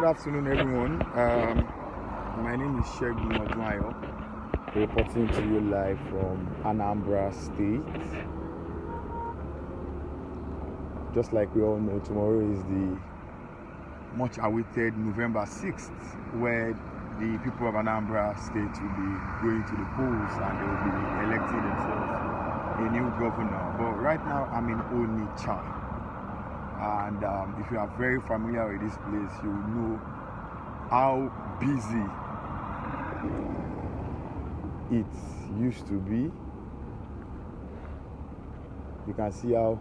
Good afternoon, everyone. My name is Shegun Odunwayo, reporting to you live from Anambra State. Just like we all know, tomorrow is the much awaited November 6th, where the people of Anambra State will be going to the polls and they will be electing themselves a new governor. But right now, I'm in Onitsha. And if you are very familiar with this place, you know how busy it used to be. You can see how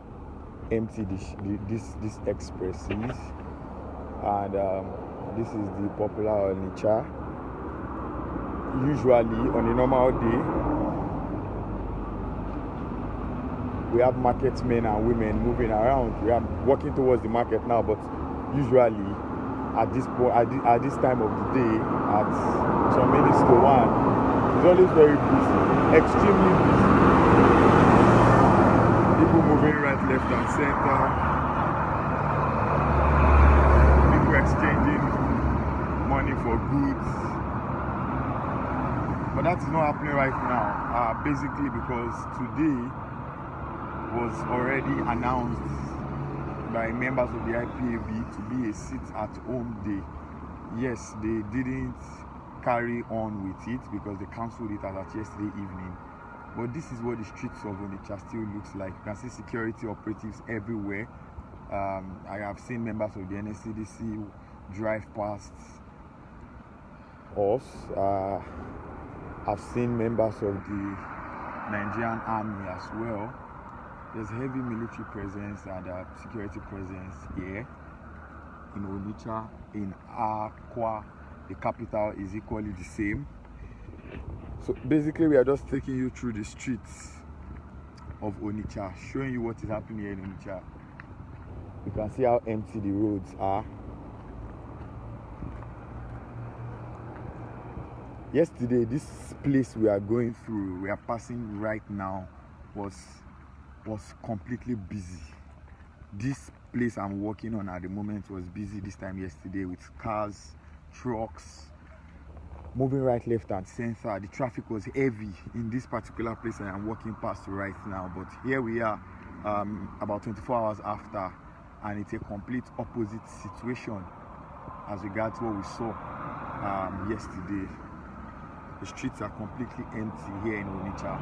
empty this express is, and this is the popular Onitsha. Usually on a normal day, we have market men and women moving around. We are walking towards the market now, but usually at this time of the day, at some minutes to 1, it's always very busy, extremely busy. People moving right, left, and center. People exchanging money for goods. But that is not happening right now, basically because today was already announced by members of the IPAB to be a sit-at-home day. Yes, they didn't carry on with it because they cancelled it as at yesterday evening. But this is what the streets of Onitsha still looks like. You can see security operatives everywhere. I have seen members of the NSCDC drive past us. I've seen members of the Nigerian Army as well. There's heavy military presence and security presence here in Onitsha. In Akwa, the capital, is equally the same. So basically, we are just taking you through the streets of Onitsha, showing you what is happening here in Onitsha. You can see how empty the roads are. Yesterday, this place we are going through, we are passing right now, was completely busy. This place I'm walking on at the moment was busy this time yesterday with cars, trucks, moving right, left, and center. The traffic was heavy in this particular place I am walking past right now. But here we are, about 24 hours after, and it's a complete opposite situation as regards what we saw yesterday. The streets are completely empty here in Onitsha,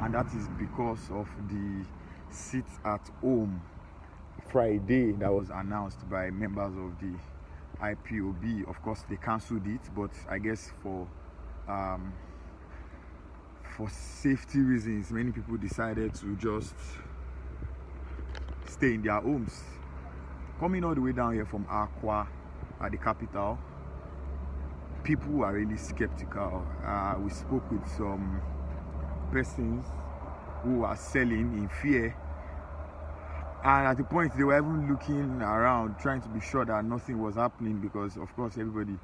and that is because of the sit-at-home Friday that was announced by members of the IPOB. Of course, they cancelled it, but I guess for safety reasons, many people decided to just stay in their homes. Coming all the way down here from Akwa, at the capital, people are really skeptical. We spoke with some persons who are selling in fear, and at the point they were even looking around trying to be sure that nothing was happening, because of course everybody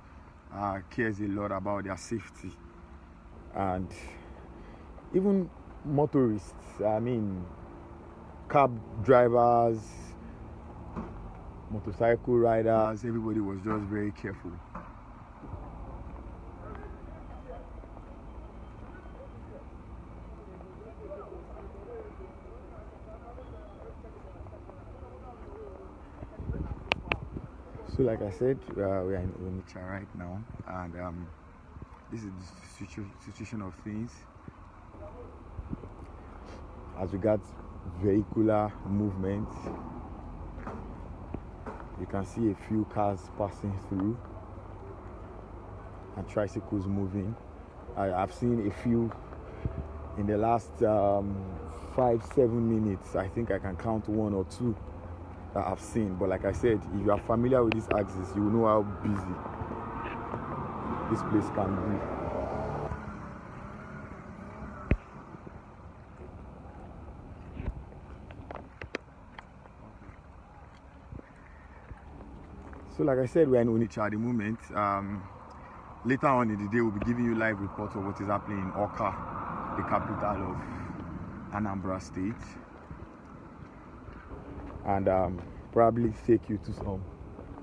cares a lot about their safety. And even motorists, cab drivers, motorcycle riders, everybody was just very careful. So like I said, we are in Onitsha right now, and this is the situation of things as regards vehicular movement. You can see a few cars passing through and tricycles moving. I've seen a few in the last 5-7 minutes. I think I can count 1 or 2 that I've seen. But like I said, if you are familiar with this axis, you will know how busy this place can be. So like I said, we're in Onitsha at the moment. Later on in the day, we'll be giving you live reports of what is happening in Awka, the capital of Anambra State. And probably take you to some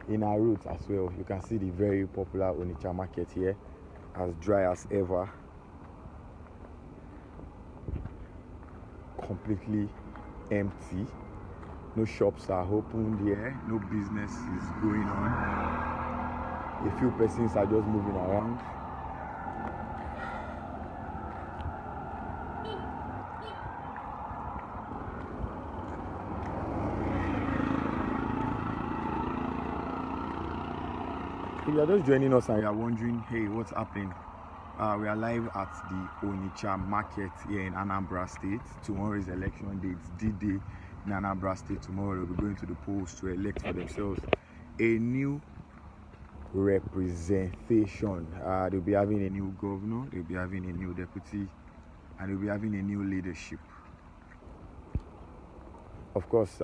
in our route as well. You can see the very popular Onitsha market here, as dry as ever, completely empty. No shops are open here, no business is going on. A few persons are just moving around. If you are just joining us and you are wondering, hey, what's happening? We are live at the Onitsha market here in Anambra State. Tomorrow is election day, it's D-Day in Anambra State. Tomorrow they'll be going to the polls to elect for themselves a new representation. They'll be having a new governor, they'll be having a new deputy, and they'll be having a new leadership. Of course,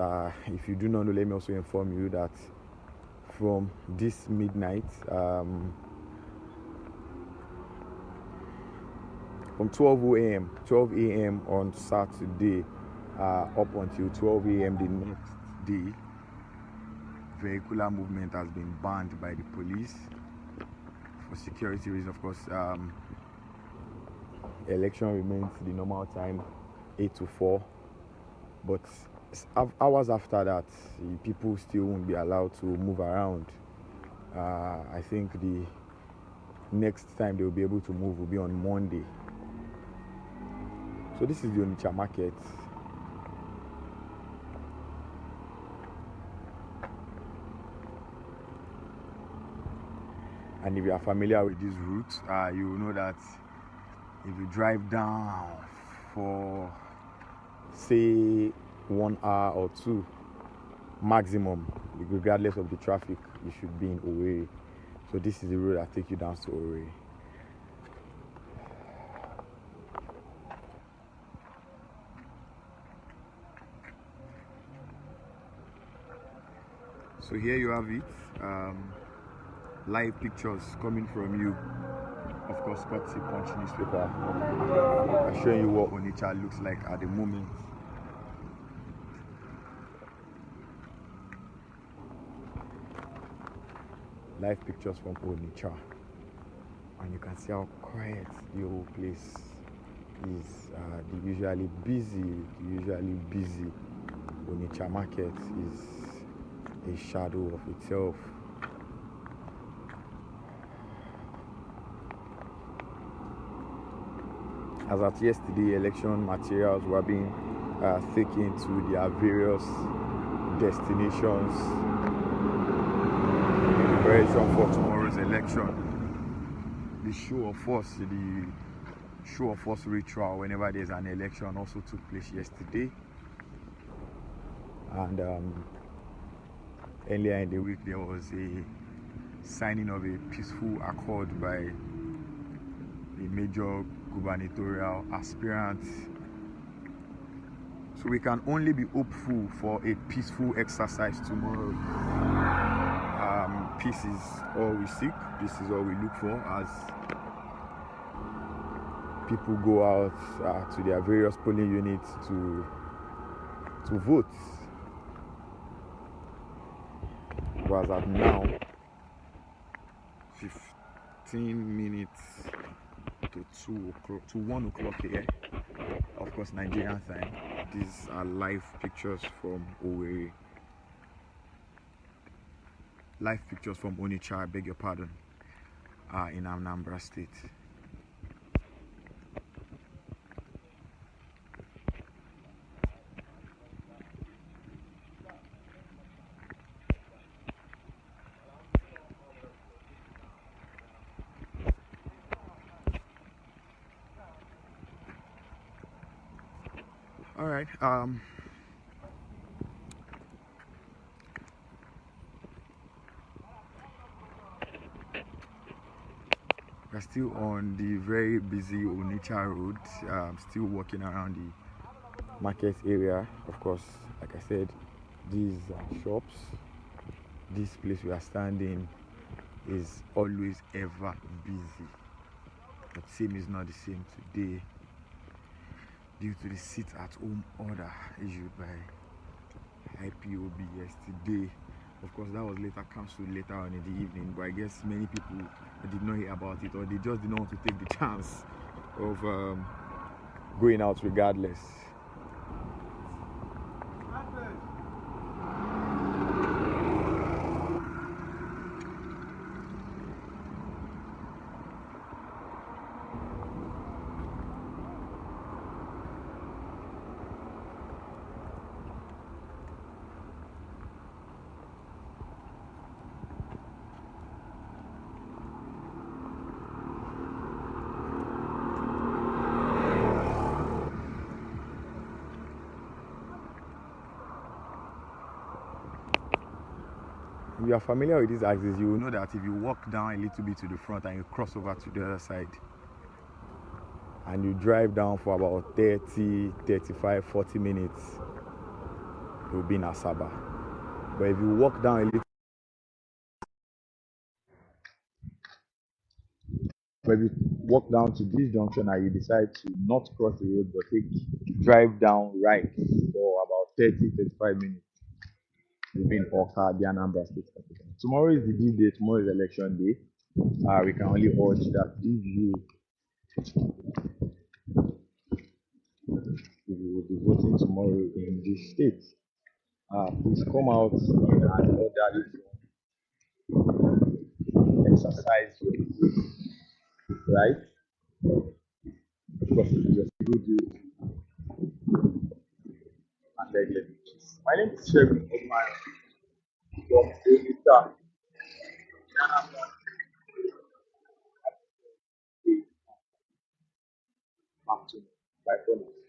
if you do not know, let me also inform you that from this midnight, from 12 a.m. on Saturday up until 12 a.m. the next day, vehicular movement has been banned by the police for security reasons. Of course, election remains the normal time, 8 to 4, but hours after that, people still won't be allowed to move around. I think the next time they will be able to move will be on Monday. So this is the Onitsha market. And if you are familiar with this route, you will know that if you drive down for, say, 1 hour or 2 maximum, regardless of the traffic, you should be in Owerri. So this is the road that takes you down to Owerri. So here you have it, live pictures coming from you, of course, courtesy Punch newspaper. I'm showing you what Onitsha looks like at the moment. Live pictures from Onitsha, and you can see how quiet the whole place is. The usually busy Onitsha market is a shadow of itself. As at yesterday, election materials were being taken to their various destinations in preparation for tomorrow's election. The show of force ritual whenever there's an election also took place yesterday, and earlier in the week there was a signing of a peaceful accord by the major gubernatorial aspirant. So we can only be hopeful for a peaceful exercise tomorrow. Peace is all we seek, this is all we look for as people go out to their various polling units to vote. Was at now 15 minutes to 2 o'clock to 1 o'clock here, of course Nigerian time. These are live pictures from Owerri, live pictures from Onitsha, I beg your pardon, in Anambra State. All right, we're still on the very busy Onitsha road. Still walking around the market area. Of course, like I said, these are shops. This place we are standing is always ever busy. But same is not the same today, due to the sit-at-home order issued by IPOB yesterday. Of course, that was later cancelled later on in the evening, but I guess many people did not hear about it, or they just did not want to take the chance of going out regardless. If you are familiar with these axes, you will know that if you walk down a little bit to the front and you cross over to the other side and you drive down for about 30, 35, 40 minutes, you'll be in Asaba. But if you walk down a little, but if you walk down to this junction and you decide to not cross the road but drive down right for about 30, 35 minutes, you'll be in Oka, the Anambra State capital. Tomorrow is the D-Day, tomorrow is election day. We can only urge that if you will be voting tomorrow in this state, please come out in an orderly exercise your vote, right? Because it is a civil duty and negligence. My name is Sherry Omayo from Elita Back to my phone.